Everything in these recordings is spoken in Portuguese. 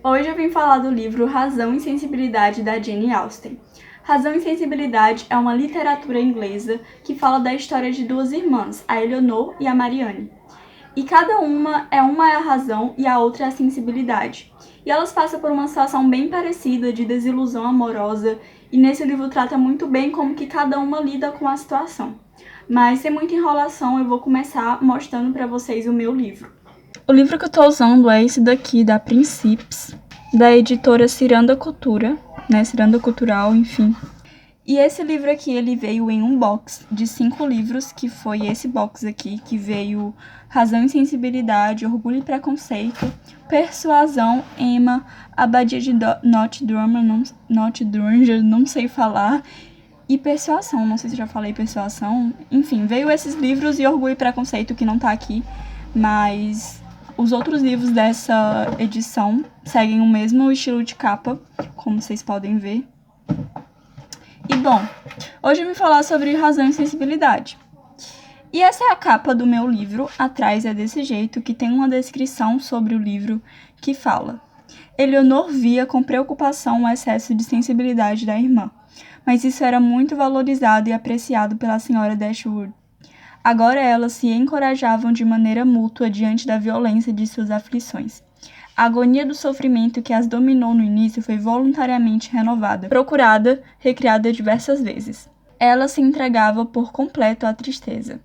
Hoje eu vim falar do livro Razão e Sensibilidade, da Jane Austen. Razão e Sensibilidade é uma literatura inglesa que fala da história de duas irmãs, a Eleanor e a Marianne. E cada uma é a razão e a outra é a sensibilidade. E elas passam por uma situação bem parecida de desilusão amorosa, e nesse livro trata muito bem como que cada uma lida com a situação. Mas sem muita enrolação, eu vou começar mostrando para vocês o meu livro. O livro que eu tô usando é esse daqui, da Principes, da editora Ciranda Cultura, né, Ciranda Cultural, enfim. E esse livro aqui, ele veio em um box de 5 livros, que foi esse box aqui, que veio Razão e Sensibilidade, Orgulho e Preconceito, Persuasão, Emma, Abadia de Not Drunger, não sei falar, e Persuasão, não sei se eu já falei Persuasão. Enfim, veio esses livros e Orgulho e Preconceito, que não tá aqui, mas os outros livros dessa edição seguem o mesmo estilo de capa, como vocês podem ver. E bom, hoje eu vim falar sobre Razão e Sensibilidade. E essa é a capa do meu livro, atrás é desse jeito, que tem uma descrição sobre o livro que fala: Eleanor via com preocupação o excesso de sensibilidade da irmã, mas isso era muito valorizado e apreciado pela senhora Dashwood. Agora elas se encorajavam de maneira mútua diante da violência de suas aflições. A agonia do sofrimento que as dominou no início foi voluntariamente renovada, procurada, recriada diversas vezes. Ela se entregava por completo à tristeza,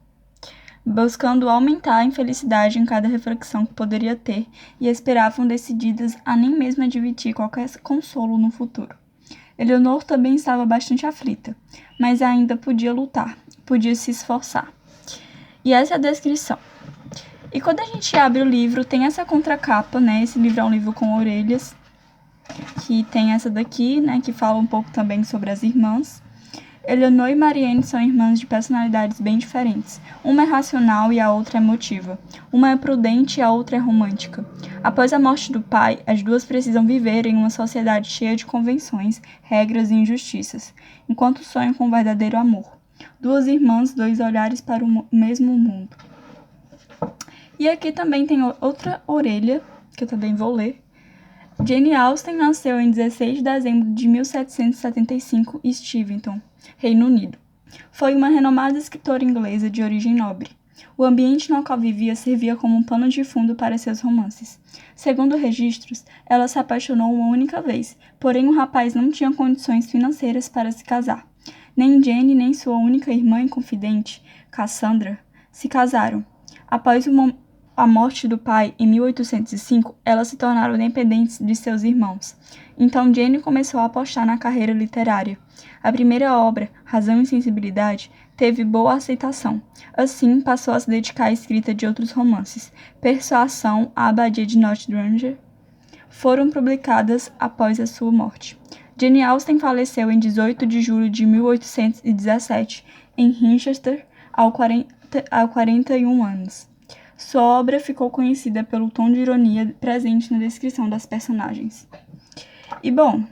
buscando aumentar a infelicidade em cada reflexão que poderia ter, e esperavam decididas a nem mesmo admitir qualquer consolo no futuro. Eleanor também estava bastante aflita, mas ainda podia lutar, podia se esforçar. E essa é a descrição. E quando a gente abre o livro, tem essa contracapa, né? Esse livro é um livro com orelhas, que tem essa daqui, né? Que fala um pouco também sobre as irmãs. Eleanor e Marianne são irmãs de personalidades bem diferentes. Uma é racional e a outra é emotiva. Uma é prudente e a outra é romântica. Após a morte do pai, as duas precisam viver em uma sociedade cheia de convenções, regras e injustiças, enquanto sonham com um verdadeiro amor. Duas irmãs, dois olhares para o mesmo mundo. E aqui também tem outra orelha, que eu também vou ler. Jane Austen nasceu em 16 de dezembro de 1775 em Steventon, Reino Unido. Foi uma renomada escritora inglesa de origem nobre. O ambiente no qual vivia servia como um pano de fundo para seus romances. Segundo registros, ela se apaixonou uma única vez, porém o rapaz não tinha condições financeiras para se casar. Nem Jane nem sua única irmã e confidente, Cassandra, se casaram. Após a morte do pai, em 1805, elas se tornaram dependentes de seus irmãos. Então Jane começou a apostar na carreira literária. A primeira obra, Razão e Sensibilidade, teve boa aceitação. Assim, passou a se dedicar à escrita de outros romances. Persuasão, A Abadia de Not Drunger, foram publicadas após a sua morte. Jane Austen faleceu em 18 de julho de 1817, em Winchester, aos 41 anos. Sua obra ficou conhecida pelo tom de ironia presente na descrição das personagens. E bom,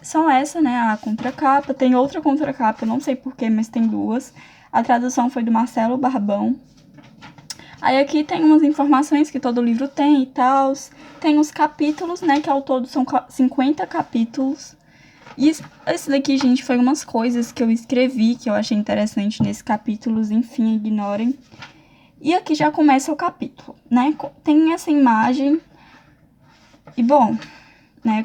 são essa, né, a contracapa. Tem outra contracapa, não sei porquê, mas tem duas. A tradução foi do Marcelo Barbão. Aí aqui tem umas informações que todo livro tem e tal. Tem os capítulos, né, que ao todo são 50 capítulos. E esse daqui, gente, foi umas coisas que eu escrevi, que eu achei interessante nesses capítulos. Enfim, ignorem. E aqui já começa o capítulo, né? Tem essa imagem. E bom, né,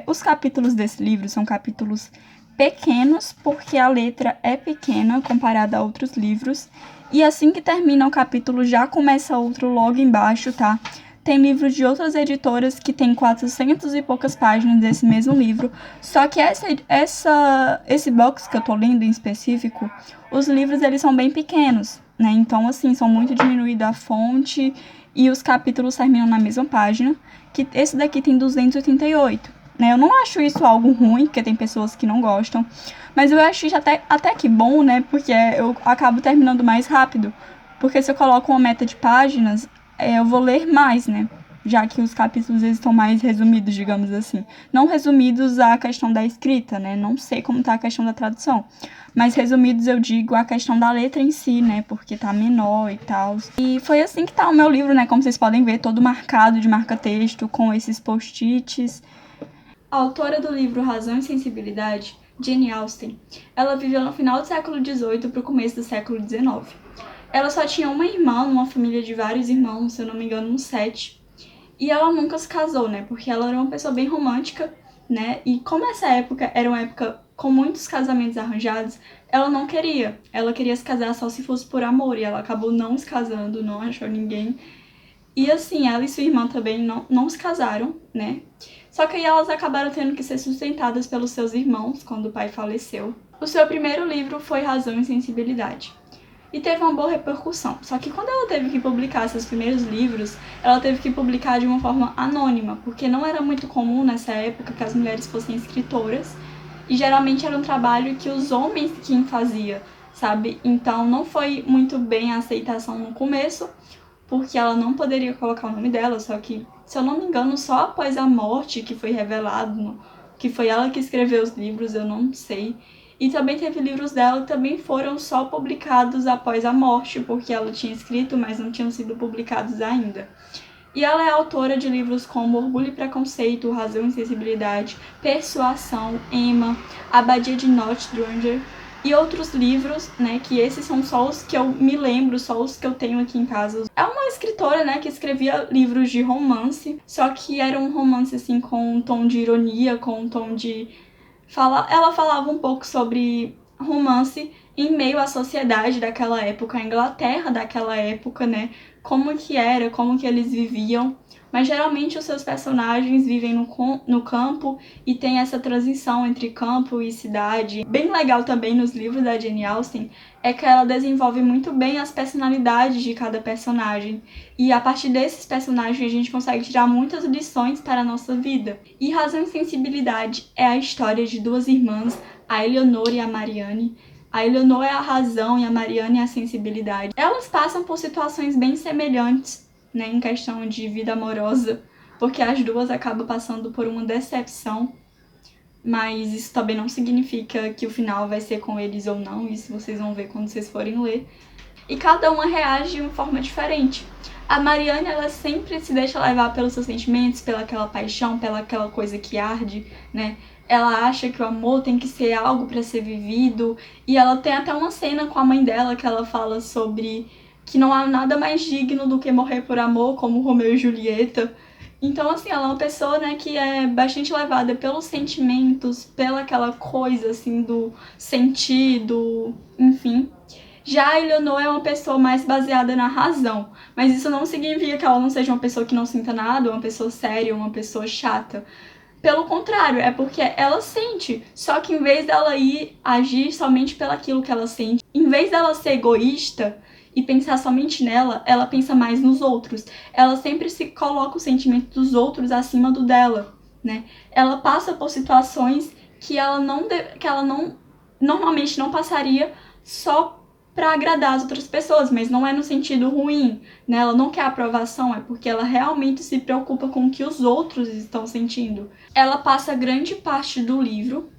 os capítulos desse livro são capítulos pequenos, porque a letra é pequena comparada a outros livros. E assim que termina o capítulo, já começa outro logo embaixo, tá? Tem livros de outras editoras que tem 400 e poucas páginas desse mesmo livro. Só que esse box que eu tô lendo em específico, os livros eles são bem pequenos, né? Então, assim, são muito diminuída a fonte e os capítulos terminam na mesma página, que esse daqui tem 288, né? Eu não acho isso algo ruim, porque tem pessoas que não gostam, mas eu acho isso até que bom, né? Porque eu acabo terminando mais rápido, porque se eu coloco uma meta de páginas, eu vou ler mais, né? já que os capítulos eles estão mais resumidos, digamos assim. Não resumidos à questão da escrita, né? Não sei como tá a questão da tradução, mas resumidos eu digo a questão da letra em si, né? Porque tá menor e tal. E foi assim que tá o meu livro, né? Como vocês podem ver, todo marcado de marca-texto, com esses post-its. A autora do livro Razão e Sensibilidade, Jane Austen, ela viveu no final do século XVIII para o começo do século XIX. Ela só tinha uma irmã, numa família de vários irmãos, se eu não me engano, uns 7. E ela nunca se casou, né? Porque ela era uma pessoa bem romântica, né? E como essa época era uma época com muitos casamentos arranjados, ela não queria. Ela queria se casar só se fosse por amor. E ela acabou não se casando, não achou ninguém. E assim, ela e sua irmã também não se casaram, né? Só que aí elas acabaram tendo que ser sustentadas pelos seus irmãos quando o pai faleceu. O seu primeiro livro foi Razão e Sensibilidade. E teve uma boa repercussão. Só que quando ela teve que publicar seus primeiros livros, ela teve que publicar de uma forma anônima, porque não era muito comum nessa época que as mulheres fossem escritoras. E geralmente era um trabalho que os homens quem fazia, sabe? Então não foi muito bem a aceitação no começo, porque ela não poderia colocar o nome dela, só que, se eu não me engano, só após a morte que foi revelado, que foi ela que escreveu os livros, eu não sei. E também teve livros dela que também foram só publicados após a morte, porque ela tinha escrito, mas não tinham sido publicados ainda. E ela é autora de livros como Orgulho e Preconceito, Razão e Sensibilidade, Persuasão, Emma, Abadia de Northanger e outros livros, né, que esses são só os que eu me lembro, só os que eu tenho aqui em casa. É uma escritora, né, que escrevia livros de romance, só que era um romance, assim, com um tom de ironia, com um tom de... Ela falava um pouco sobre romance em meio à sociedade daquela época, a Inglaterra daquela época, né, como que era, como que eles viviam. Mas geralmente os seus personagens vivem no campo e tem essa transição entre campo e cidade. Bem legal também nos livros da Jane Austen é que ela desenvolve muito bem as personalidades de cada personagem. E a partir desses personagens a gente consegue tirar muitas lições para a nossa vida. E Razão e Sensibilidade é a história de duas irmãs, a Eleanor e a Marianne. A Eleanor é a razão e a Marianne é a sensibilidade. Elas passam por situações bem semelhantes, né, em questão de vida amorosa, porque as duas acabam passando por uma decepção, mas isso também não significa que o final vai ser com eles ou não, isso vocês vão ver quando vocês forem ler. E cada uma reage de uma forma diferente. A Marianne, ela sempre se deixa levar pelos seus sentimentos, pela aquela paixão, pela aquela coisa que arde, né? Ela acha que o amor tem que ser algo para ser vivido, e ela tem até uma cena com a mãe dela que ela fala sobre que não há nada mais digno do que morrer por amor, como Romeu e Julieta. Então, assim, ela é uma pessoa, né, que é bastante levada pelos sentimentos, pela aquela coisa, assim, do sentido, enfim. Já a Eleanor é uma pessoa mais baseada na razão, mas isso não significa que ela não seja uma pessoa que não sinta nada, uma pessoa séria, uma pessoa chata. Pelo contrário, é porque ela sente, só que em vez dela ir agir somente pelaquilo que ela sente, em vez dela ser egoísta e pensar somente nela, ela pensa mais nos outros. Ela sempre se coloca o sentimento dos outros acima do dela, né? Ela passa por situações que ela não normalmente não passaria só para agradar as outras pessoas, mas não é no sentido ruim, né? Ela não quer aprovação, é porque ela realmente se preocupa com o que os outros estão sentindo. Ela passa grande parte do livro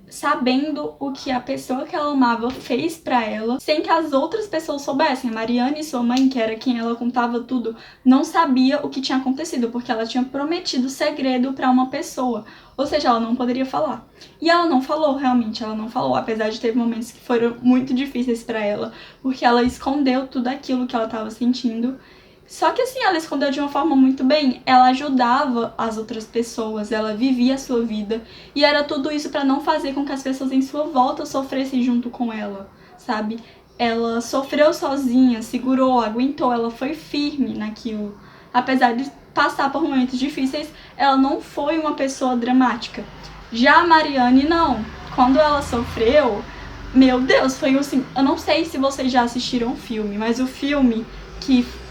sabendo o que a pessoa que ela amava fez pra ela, sem que as outras pessoas soubessem. A Marianne, sua mãe, que era quem ela contava tudo, não sabia o que tinha acontecido, porque ela tinha prometido segredo pra uma pessoa. Ou seja, ela não poderia falar. E ela não falou, realmente, ela não falou, apesar de ter momentos que foram muito difíceis pra ela, porque ela escondeu tudo aquilo que ela estava sentindo. Só que assim, ela escondeu de uma forma muito bem, ela ajudava as outras pessoas, ela vivia a sua vida, e era tudo isso pra não fazer com que as pessoas em sua volta sofressem junto com ela, sabe? Ela sofreu sozinha, segurou, aguentou, ela foi firme naquilo. Apesar de passar por momentos difíceis, ela não foi uma pessoa dramática. Já a Marianne, não. Quando ela sofreu, meu Deus, foi assim, eu não sei se vocês já assistiram o filme, mas o filme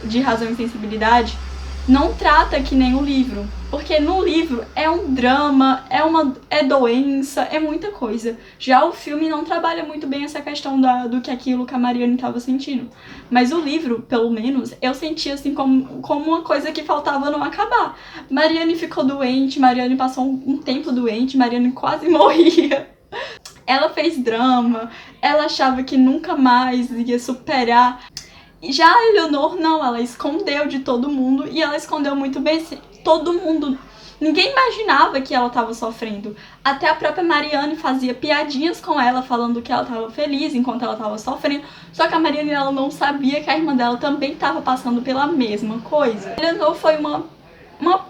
de Razão e Sensibilidade não trata que nem o livro, porque no livro é um drama, é doença, é muita coisa. Já o filme não trabalha muito bem essa questão do que aquilo que a Marianne estava sentindo. Mas o livro, pelo menos, eu senti assim como uma coisa que faltava não acabar. Marianne ficou doente, Marianne passou um tempo doente, Marianne quase morria. Ela fez drama, ela achava que nunca mais ia superar. Já a Eleanor, não, ela escondeu de todo mundo e ela escondeu muito bem. Todo mundo, ninguém imaginava que ela estava sofrendo. Até a própria Marianne fazia piadinhas com ela, falando que ela estava feliz enquanto ela estava sofrendo. Só que a Marianne, ela não sabia que a irmã dela também estava passando pela mesma coisa. A Eleanor foi uma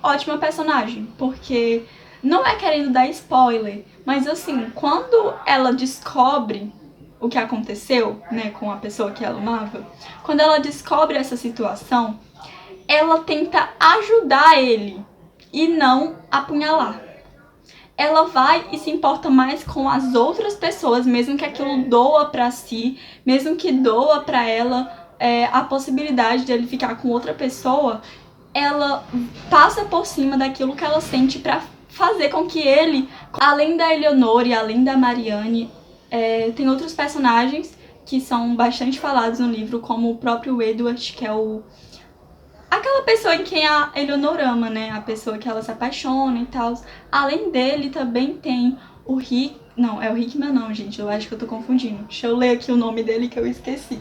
ótima personagem, porque não é querendo dar spoiler, mas assim, quando ela descobre o que aconteceu, né, com a pessoa que ela amava, quando ela descobre essa situação, ela tenta ajudar ele e não apunhalar. Ela vai e se importa mais com as outras pessoas, mesmo que aquilo doa pra si, mesmo que doa pra ela a possibilidade de ele ficar com outra pessoa, ela passa por cima daquilo que ela sente pra fazer com que ele, além da Eleanor e além da Marianne, tem outros personagens que são bastante falados no livro, como o próprio Edward, que é aquela pessoa em quem a Eleanor ama, né? A pessoa que ela se apaixona e tal. Além dele, também tem o Rick... Não, é o Hickman não, gente. Eu acho que eu tô confundindo. Deixa eu ler aqui o nome dele que eu esqueci.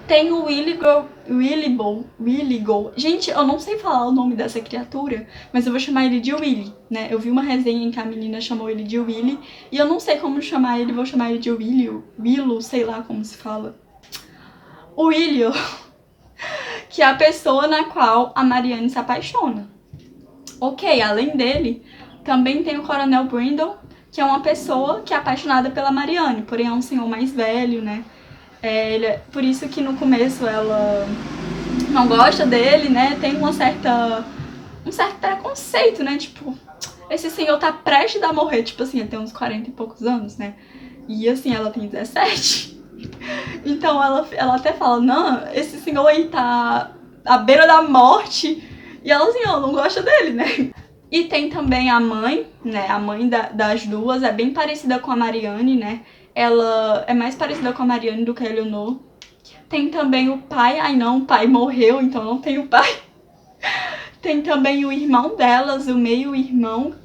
Tem o Willigo. Gente, eu não sei falar o nome dessa criatura, mas eu vou chamar ele de Willy, né? Eu vi uma resenha em que a menina chamou ele de Willy, e eu não sei como chamar ele, vou chamar ele de Willow, sei lá como se fala. O Willow, que é a pessoa na qual a Marianne se apaixona. Ok, além dele, também tem o Coronel Brindle, que é uma pessoa que é apaixonada pela Marianne, porém é um senhor mais velho, né? Por isso que no começo ela não gosta dele, né? Tem um certo preconceito, né? Tipo, esse senhor tá prestes a morrer. Tipo assim, ele tem uns 40 e poucos anos, né? E assim, ela tem 17. Então ela até fala, não, esse senhor aí tá à beira da morte. E ela assim, ela não gosta dele, né? E tem também a mãe, né? A mãe das duas é bem parecida com a Marianne, né? Ela é mais parecida com a Marianne do que a Eleanor. Tem também o pai. Ai não, o pai morreu, então não tem o pai. Tem também o irmão delas, o meio-irmão.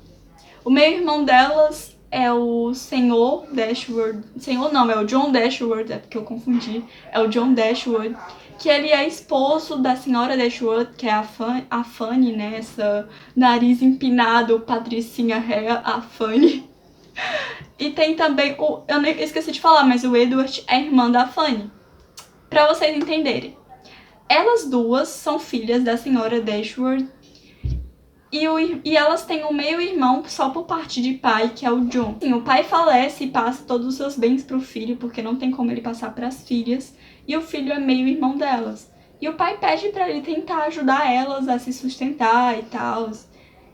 O meio-irmão delas é o Senhor Dashwood. Senhor não, é o John Dashwood, é porque eu confundi. É o John Dashwood, que ele é esposo da senhora Dashwood, que é a Fanny, né? Essa nariz empinado, patricinha réa, a Fanny. E tem também eu esqueci de falar, mas o Edward é irmã da Fanny. Pra vocês entenderem. Elas duas são filhas da senhora Dashwood. E elas têm um meio-irmão só por parte de pai, que é o John. Sim, o pai falece e passa todos os seus bens pro filho, porque não tem como ele passar pras filhas. E o filho é meio-irmão delas. E o pai pede pra ele tentar ajudar elas a se sustentar e tal.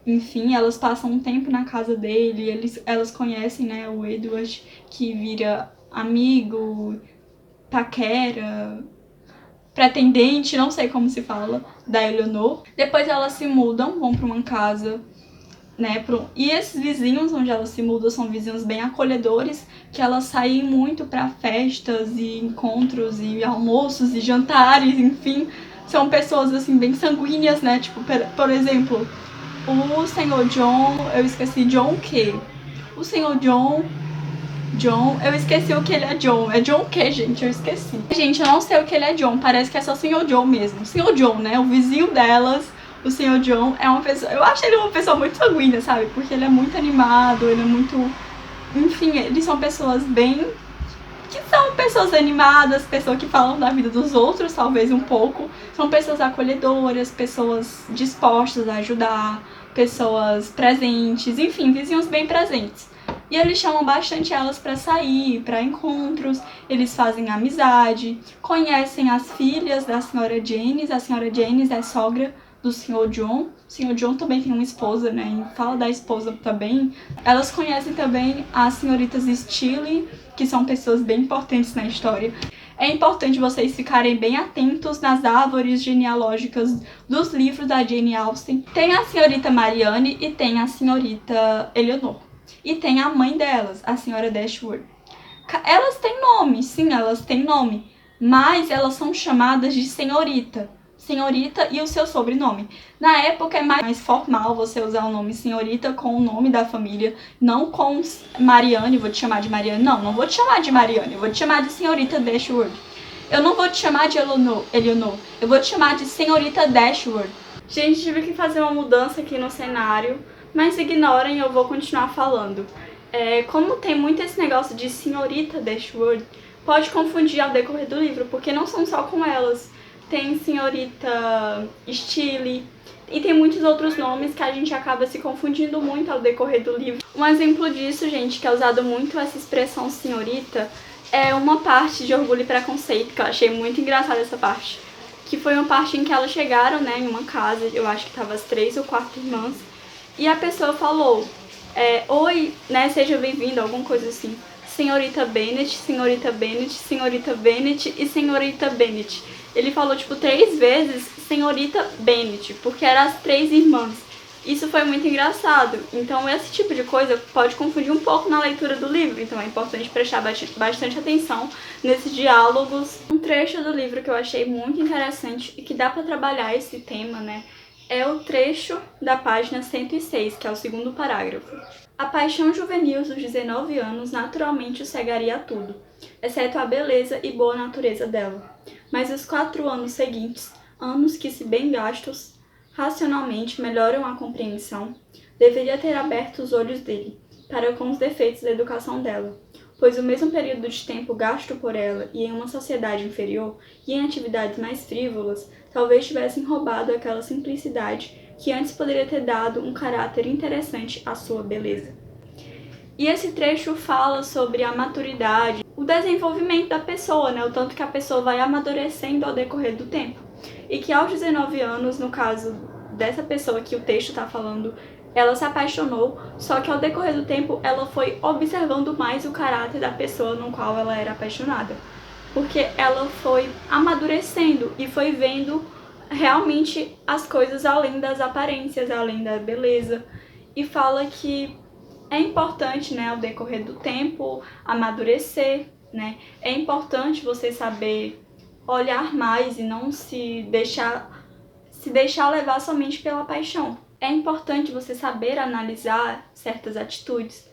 Enfim, elas passam um tempo na casa dele, elas conhecem, né, o Edward, que vira amigo, paquera, pretendente, não sei como se fala, da Eleanor. Depois elas se mudam, vão pra uma casa, né, e esses vizinhos onde elas se mudam são vizinhos bem acolhedores, que elas saem muito pra festas e encontros e almoços e jantares, enfim. São pessoas, assim, bem sanguíneas, né, tipo, por exemplo... O senhor John, eu esqueci John o quê? O senhor John, eu esqueci o que ele é John. É John o quê, gente? Eu esqueci. Gente, eu não sei o que ele é John, parece que é só o senhor John mesmo. O senhor John, né? O vizinho delas, o senhor John é uma pessoa... Eu acho ele uma pessoa muito sanguínea, sabe? Porque ele é muito animado, ele é muito... Enfim, eles são pessoas bem... que são pessoas animadas, pessoas que falam da vida dos outros, talvez um pouco. São pessoas acolhedoras, pessoas dispostas a ajudar, pessoas presentes, enfim, vizinhos bem presentes. E eles chamam bastante elas para sair, para encontros, eles fazem amizade, conhecem as filhas da senhora Janice. A senhora Janice é sogra do senhor John. O senhor John também tem uma esposa, né? E fala da esposa também. Elas conhecem também as senhoritas Steele, que são pessoas bem importantes na história. É importante vocês ficarem bem atentos nas árvores genealógicas dos livros da Jane Austen. Tem a senhorita Marianne e tem a senhorita Eleanor. E tem a mãe delas, a senhora Dashwood. Elas têm nome, sim, elas têm nome, mas elas são chamadas de senhorita. Senhorita e o seu sobrenome. Na época é mais formal você usar o nome senhorita com o nome da família, não com Marianne, vou te chamar de Marianne. Não vou te chamar de Marianne, eu vou te chamar de senhorita Dashwood. Eu não vou te chamar de Eleanor, eu vou te chamar de senhorita Dashwood. Gente, tive que fazer uma mudança aqui no cenário, mas ignorem, eu vou continuar falando. Como tem muito esse negócio de senhorita Dashwood, pode confundir ao decorrer do livro, porque não são só com elas. Tem senhorita Steele, e tem muitos outros nomes que a gente acaba se confundindo muito ao decorrer do livro. Um exemplo disso, gente, que é usado muito essa expressão senhorita, é uma parte de Orgulho e Preconceito, que eu achei muito engraçada essa parte. Que foi uma parte em que elas chegaram, né, em uma casa, eu acho que tava as 3 ou 4 irmãs, e a pessoa falou, oi, né, seja bem-vinda, alguma coisa assim. Senhorita Bennet, senhorita Bennet, senhorita Bennet e senhorita Bennet. Ele falou, tipo, 3 vezes senhorita Bennet, porque eram as 3 irmãs. Isso foi muito engraçado. Então, esse tipo de coisa pode confundir um pouco na leitura do livro. Então, é importante prestar bastante atenção nesses diálogos. Um trecho do livro que eu achei muito interessante e que dá pra trabalhar esse tema, né? É o trecho da página 106, que é o segundo parágrafo. A paixão juvenil dos 19 anos naturalmente o cegaria a tudo, exceto a beleza e boa natureza dela. Mas os 4 anos seguintes, anos que, se bem gastos, racionalmente melhoram a compreensão, deveria ter aberto os olhos dele para com os defeitos da educação dela, pois o mesmo período de tempo gasto por ela e em uma sociedade inferior e em atividades mais frívolas talvez tivessem roubado aquela simplicidade que antes poderia ter dado um caráter interessante à sua beleza. E esse trecho fala sobre a maturidade, o desenvolvimento da pessoa, né? O tanto que a pessoa vai amadurecendo ao decorrer do tempo. E que aos 19 anos, no caso dessa pessoa que o texto está falando, ela se apaixonou, só que ao decorrer do tempo ela foi observando mais o caráter da pessoa no qual ela era apaixonada. Porque ela foi amadurecendo e foi vendo realmente as coisas além das aparências, além da beleza. E fala que é importante, né, ao decorrer do tempo, amadurecer, né? É importante você saber olhar mais e não se deixar levar somente pela paixão. É importante você saber analisar certas atitudes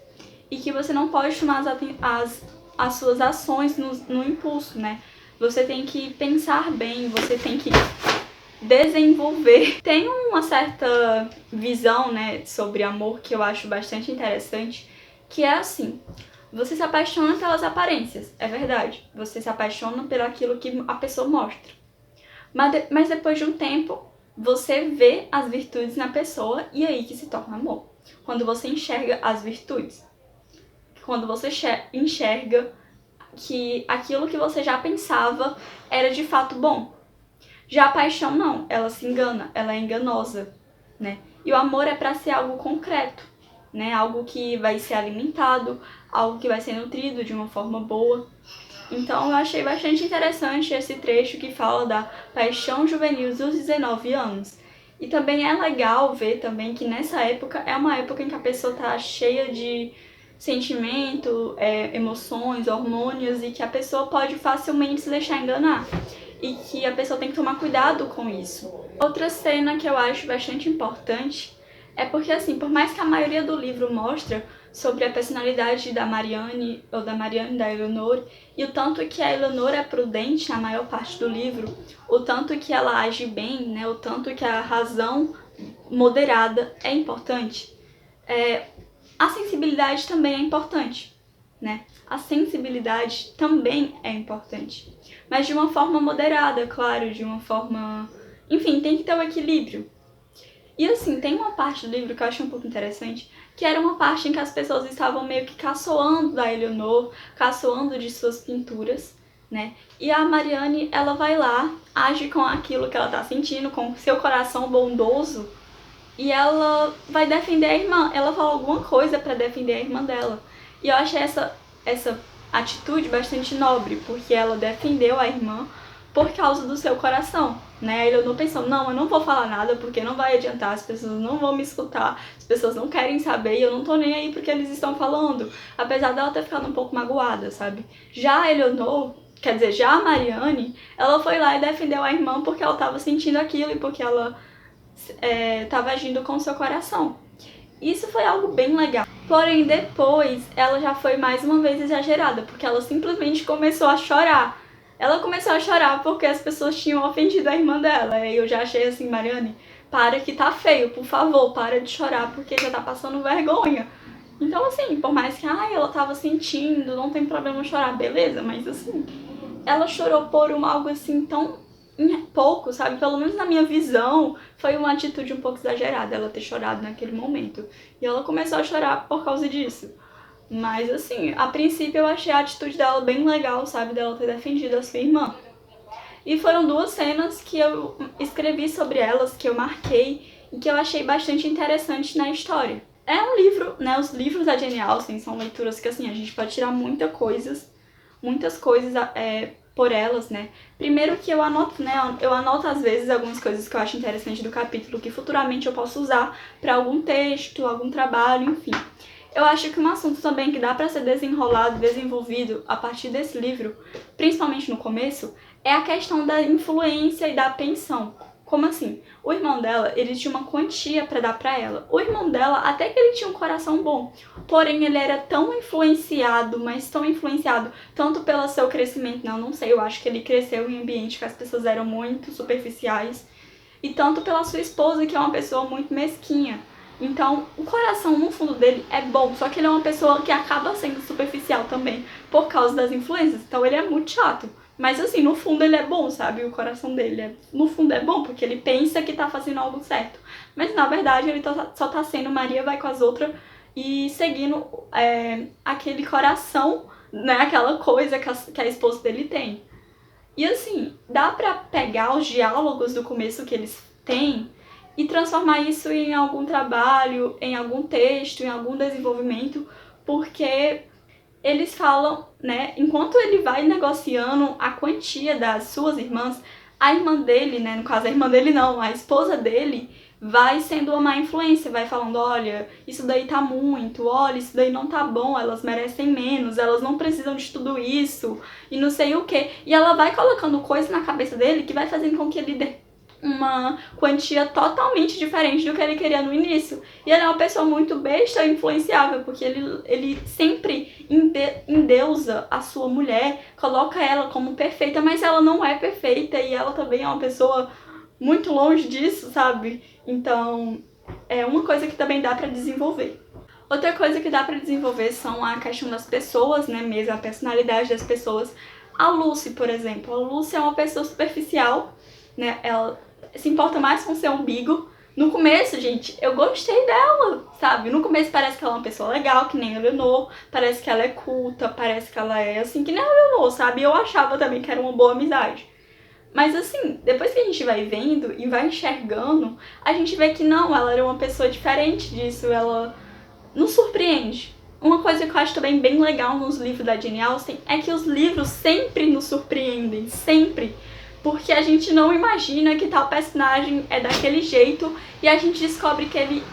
e que você não pode tomar as suas ações no impulso, né? Você tem que pensar bem, você tem que desenvolver. Tem uma certa visão, né, sobre amor que eu acho bastante interessante, que é assim: você se apaixona pelas aparências, é verdade. Você se apaixona pelo aquilo que a pessoa mostra. Mas depois de um tempo, você vê as virtudes na pessoa e aí que se torna amor. Quando você enxerga as virtudes. Quando você enxerga que aquilo que você já pensava era de fato bom. Já a paixão não, ela se engana, ela é enganosa, né? E o amor é para ser algo concreto, né? Algo que vai ser alimentado, algo que vai ser nutrido de uma forma boa. Então eu achei bastante interessante esse trecho que fala da paixão juvenil dos 19 anos. E também é legal ver também que nessa época é uma época em que a pessoa tá cheia de sentimento, emoções, hormônios, e que a pessoa pode facilmente se deixar enganar. E que a pessoa tem que tomar cuidado com isso. Outra cena que eu acho bastante importante é porque, assim, por mais que a maioria do livro mostra sobre a personalidade da Marianne, ou da Eleanor, e o tanto que a Eleanor é prudente na maior parte do livro, o tanto que ela age bem, né, o tanto que a razão moderada é importante, a sensibilidade também é importante, né? A sensibilidade também é importante, mas de uma forma moderada, claro, de uma forma... Enfim, tem que ter um equilíbrio. E assim, tem uma parte do livro que eu achei um pouco interessante, que era uma parte em que as pessoas estavam meio que caçoando da Eleanor, caçoando de suas pinturas, né? E a Marianne, ela vai lá, age com aquilo que ela tá sentindo, com seu coração bondoso, e ela vai defender a irmã. Ela fala alguma coisa pra defender a irmã dela. E eu achei essa atitude bastante nobre, porque ela defendeu a irmã por causa do seu coração, né? Ele não pensou, não, eu não vou falar nada porque não vai adiantar, as pessoas não vão me escutar, as pessoas não querem saber e eu não tô nem aí porque eles estão falando, apesar dela ter ficado um pouco magoada, sabe? Já a Eleanor, quer dizer, já a Marianne, ela foi lá e defendeu a irmã porque ela tava sentindo aquilo e porque ela tava agindo com o seu coração. Isso foi algo bem legal. Porém, depois, ela já foi mais uma vez exagerada, porque ela simplesmente começou a chorar. Ela começou a chorar porque as pessoas tinham ofendido a irmã dela. E eu já achei assim, Marianne, para que tá feio, por favor, para de chorar, porque já tá passando vergonha. Então, assim, por mais que ela tava sentindo, não tem problema chorar, beleza, mas assim, ela chorou por algo assim tão pouco, sabe? Pelo menos na minha visão, foi uma atitude um pouco exagerada ela ter chorado naquele momento. E ela começou a chorar por causa disso. Mas assim, a princípio eu achei a atitude dela bem legal, sabe? Dela ter defendido a sua irmã. E foram duas cenas que eu escrevi sobre elas, que eu marquei e que eu achei bastante interessante na história. É um livro, né? Os livros da Jane Austen são leituras que assim, a gente pode tirar muitas coisas por elas, né? Primeiro que eu anoto, né? Eu anoto às vezes algumas coisas que eu acho interessante do capítulo que futuramente eu posso usar para algum texto, algum trabalho, enfim. Eu acho que um assunto também que dá para ser desenrolado, desenvolvido a partir desse livro, principalmente no começo, é a questão da influência e da pensão. Como assim? O irmão dela, ele tinha uma quantia para dar para ela. O irmão dela, até que ele tinha um coração bom, porém ele era tão influenciado, mas tão influenciado, tanto pelo seu crescimento, não sei, eu acho que ele cresceu em um ambiente que as pessoas eram muito superficiais, e tanto pela sua esposa, que é uma pessoa muito mesquinha. Então, o coração, no fundo dele, é bom, só que ele é uma pessoa que acaba sendo superficial também, por causa das influências, então ele é muito chato. Mas assim, no fundo ele é bom, sabe? O coração dele, no fundo é bom, porque ele pensa que tá fazendo algo certo. Mas na verdade ele só tá sendo Maria vai com as outras e seguindo aquele coração, né? Aquela coisa que a esposa dele tem. E assim, dá pra pegar os diálogos do começo que eles têm e transformar isso em algum trabalho, em algum texto, em algum desenvolvimento, porque eles falam, né, enquanto ele vai negociando a quantia das suas irmãs, a irmã dele, né, no caso a irmã dele não, a esposa dele, vai sendo uma má influência, vai falando, olha, isso daí tá muito, olha, isso daí não tá bom, elas merecem menos, elas não precisam de tudo isso, e não sei o que. E ela vai colocando coisas na cabeça dele que vai fazendo com que ele dê uma quantia totalmente diferente do que ele queria no início. E ele é uma pessoa muito besta e influenciável, porque ele sempre endeusa a sua mulher, coloca ela como perfeita, mas ela não é perfeita e ela também é uma pessoa muito longe disso, sabe? Então, é uma coisa que também dá pra desenvolver. Outra coisa que dá pra desenvolver são a questão das pessoas, né, mesmo a personalidade das pessoas. A Lucy, por exemplo. A Lucy é uma pessoa superficial, né, ela se importa mais com seu umbigo. No começo, gente, eu gostei dela, sabe? No começo parece que ela é uma pessoa legal, que nem a Eleanor, parece que ela é culta, parece que ela é assim, que nem a Eleanor, sabe? Eu achava também que era uma boa amizade. Mas assim, depois que a gente vai vendo e vai enxergando, a gente vê que não, ela era uma pessoa diferente disso, ela nos surpreende. Uma coisa que eu acho também bem legal nos livros da Jane Austen é que os livros sempre nos surpreendem, sempre. Porque a gente não imagina que tal personagem é daquele jeito e a gente descobre que ele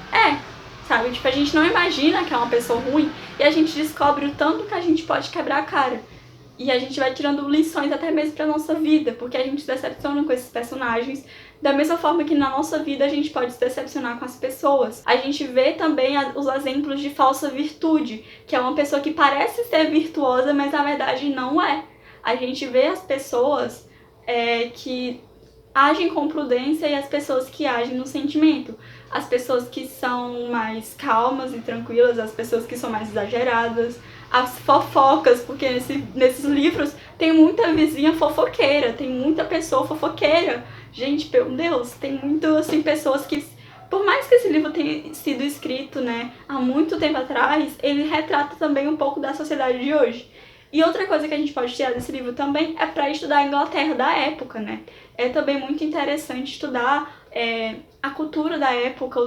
sabe? Tipo, a gente não imagina que é uma pessoa ruim e a gente descobre o tanto que a gente pode quebrar a cara. E a gente vai tirando lições até mesmo pra nossa vida, porque a gente se decepciona com esses personagens, da mesma forma que na nossa vida a gente pode se decepcionar com as pessoas. A gente vê também os exemplos de falsa virtude, que é uma pessoa que parece ser virtuosa, mas na verdade não é. A gente vê as pessoas que agem com prudência e as pessoas que agem no sentimento. As pessoas que são mais calmas e tranquilas, as pessoas que são mais exageradas, as fofocas, porque nesses livros tem muita vizinha fofoqueira, tem muita pessoa fofoqueira. Gente, meu Deus, tem muito, assim, pessoas que, por mais que esse livro tenha sido escrito, né, há muito tempo atrás, ele retrata também um pouco da sociedade de hoje. E outra coisa que a gente pode tirar desse livro também é para estudar a Inglaterra da época, né? É também muito interessante estudar a cultura da época,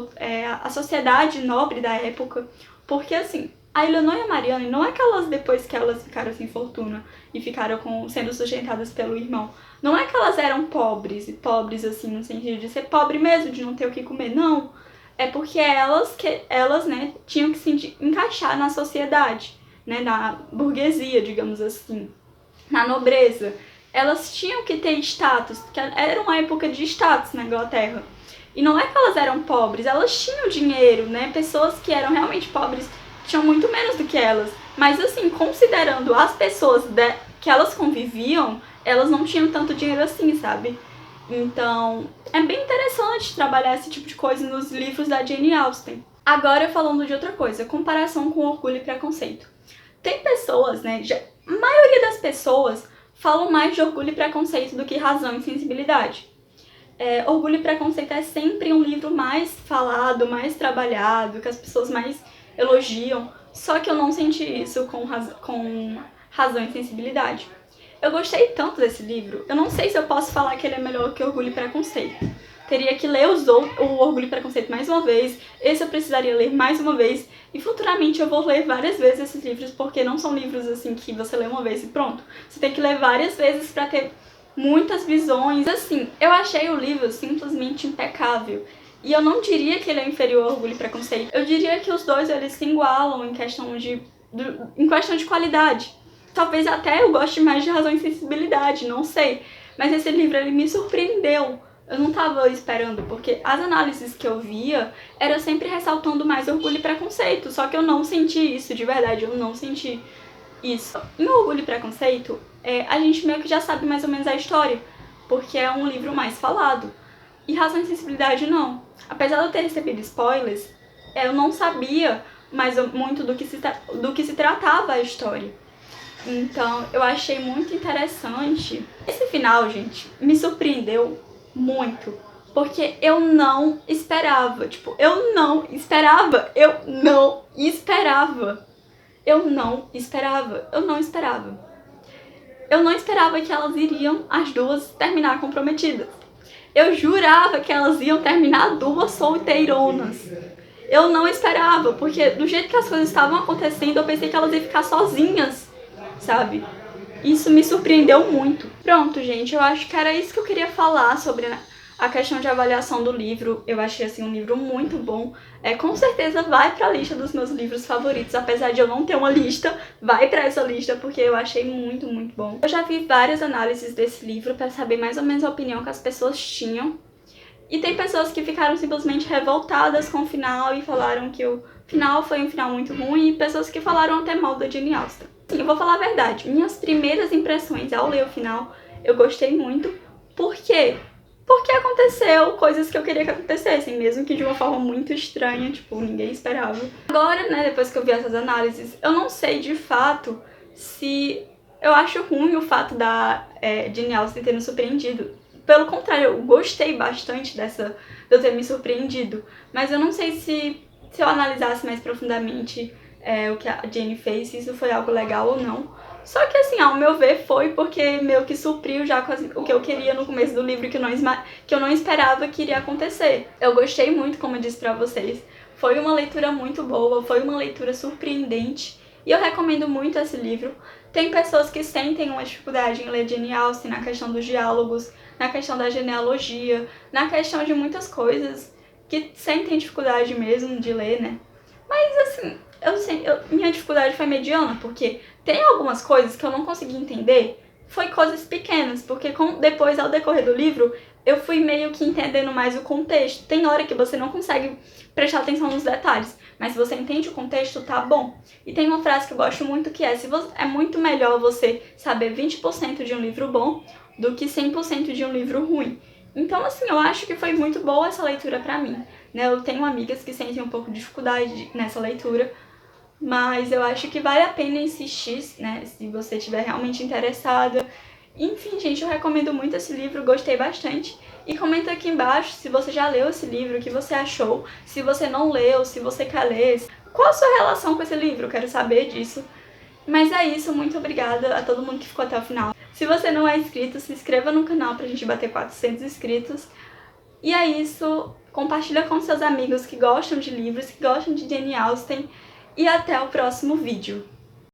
a sociedade nobre da época, porque assim, A Eleanor e a Marianne, não é que elas, depois que elas ficaram sem fortuna e ficaram sendo sustentadas pelo irmão, não é que elas eram pobres, e pobres assim, no sentido de ser pobre mesmo, de não ter o que comer, não. É porque elas né, tinham que se encaixar na sociedade, né, na burguesia, digamos assim, na nobreza. Elas tinham que ter status, porque era uma época de status na Inglaterra. E não é que elas eram pobres, elas tinham dinheiro, né? Pessoas que eram realmente pobres tinham muito menos do que elas. Mas assim, considerando as pessoas que elas conviviam, elas não tinham tanto dinheiro assim, sabe? Então, é bem interessante trabalhar esse tipo de coisa nos livros da Jane Austen. Agora, falando de outra coisa, comparação com Orgulho e Preconceito. Tem pessoas, né, a maioria das pessoas falam mais de Orgulho e Preconceito do que Razão e Sensibilidade. Orgulho e Preconceito é sempre um livro mais falado, mais trabalhado, que as pessoas mais elogiam, só que eu não senti isso com Razão e Sensibilidade. Eu gostei tanto desse livro, eu não sei se eu posso falar que ele é melhor que Orgulho e Preconceito. Teria que ler o Orgulho e Preconceito mais uma vez, esse eu precisaria ler mais uma vez, e futuramente eu vou ler várias vezes esses livros, porque não são livros assim que você lê uma vez e pronto. Você tem que ler várias vezes pra ter muitas visões. Assim, eu achei o livro simplesmente impecável. E eu não diria que ele é inferior ao Orgulho e Preconceito. Eu diria que os dois eles se igualam em questão de qualidade. Talvez até eu goste mais de Razão e Sensibilidade, não sei. Mas esse livro ele me surpreendeu. Eu não tava esperando, porque as análises que eu via era sempre ressaltando mais Orgulho e Preconceito. Só que eu não senti isso, de verdade, eu não senti isso. Em Orgulho e Preconceito, a gente meio que já sabe mais ou menos a história, porque é um livro mais falado. E Razão e Sensibilidade não. Apesar de eu ter recebido spoilers, eu não sabia muito do que se tratava a história. Então, eu achei muito interessante. Esse final, gente, me surpreendeu muito. Porque eu não esperava. Tipo, eu não esperava. Eu não esperava que elas iriam, as duas, terminar comprometidas. Eu jurava que elas iam terminar duas solteironas. Eu não esperava, porque do jeito que as coisas estavam acontecendo, eu pensei que elas iam ficar sozinhas, sabe? Isso me surpreendeu muito. Pronto, gente, eu acho que era isso que eu queria falar sobre a questão de avaliação do livro. Eu achei, assim, um livro muito bom. Com certeza vai pra lista dos meus livros favoritos, apesar de eu não ter uma lista, vai pra essa lista, porque eu achei muito, muito bom. Eu já vi várias análises desse livro pra saber mais ou menos a opinião que as pessoas tinham. E tem pessoas que ficaram simplesmente revoltadas com o final e falaram que o final foi um final muito ruim, e pessoas que falaram até mal da Jane Austen. Sim, eu vou falar a verdade, minhas primeiras impressões ao ler o final, eu gostei muito. Por quê? Porque aconteceu coisas que eu queria que acontecessem, mesmo que de uma forma muito estranha, tipo, ninguém esperava. Agora, né, depois que eu vi essas análises, eu não sei de fato se eu acho ruim o fato da Jane Austen ter me surpreendido. Pelo contrário, eu gostei bastante de eu ter me surpreendido. Mas eu não sei se eu analisasse mais profundamente o que a Jane fez, se isso foi algo legal ou não. Só que assim, ao meu ver, foi porque meio que supriu já com o que eu queria no começo do livro, que eu não esperava que iria acontecer. Eu gostei muito, como eu disse pra vocês. Foi uma leitura muito boa, foi uma leitura surpreendente. E eu recomendo muito esse livro. Tem pessoas que sentem uma dificuldade em ler Jane Austen na questão dos diálogos, na questão da genealogia, na questão de muitas coisas que sentem dificuldade mesmo de ler, né? Mas assim, minha dificuldade foi mediana, porque tem algumas coisas que eu não consegui entender, foi coisas pequenas, porque depois, ao decorrer do livro, eu fui meio que entendendo mais o contexto. Tem hora que você não consegue prestar atenção nos detalhes, mas se você entende o contexto, tá bom. E tem uma frase que eu gosto muito que é muito melhor você saber 20% de um livro bom do que 100% de um livro ruim. Então, assim, eu acho que foi muito boa essa leitura pra mim, né? Eu tenho amigas que sentem um pouco de dificuldade nessa leitura, mas eu acho que vale a pena insistir, né? Se você estiver realmente interessada. Enfim, gente, eu recomendo muito esse livro, gostei bastante. E comenta aqui embaixo se você já leu esse livro, o que você achou. Se você não leu, se você quer ler. Qual a sua relação com esse livro? Eu quero saber disso. Mas é isso, muito obrigada a todo mundo que ficou até o final. Se você não é inscrito, se inscreva no canal pra gente bater 400 inscritos. E é isso, compartilha com seus amigos que gostam de livros, que gostam de Jane Austen. e até o próximo vídeo!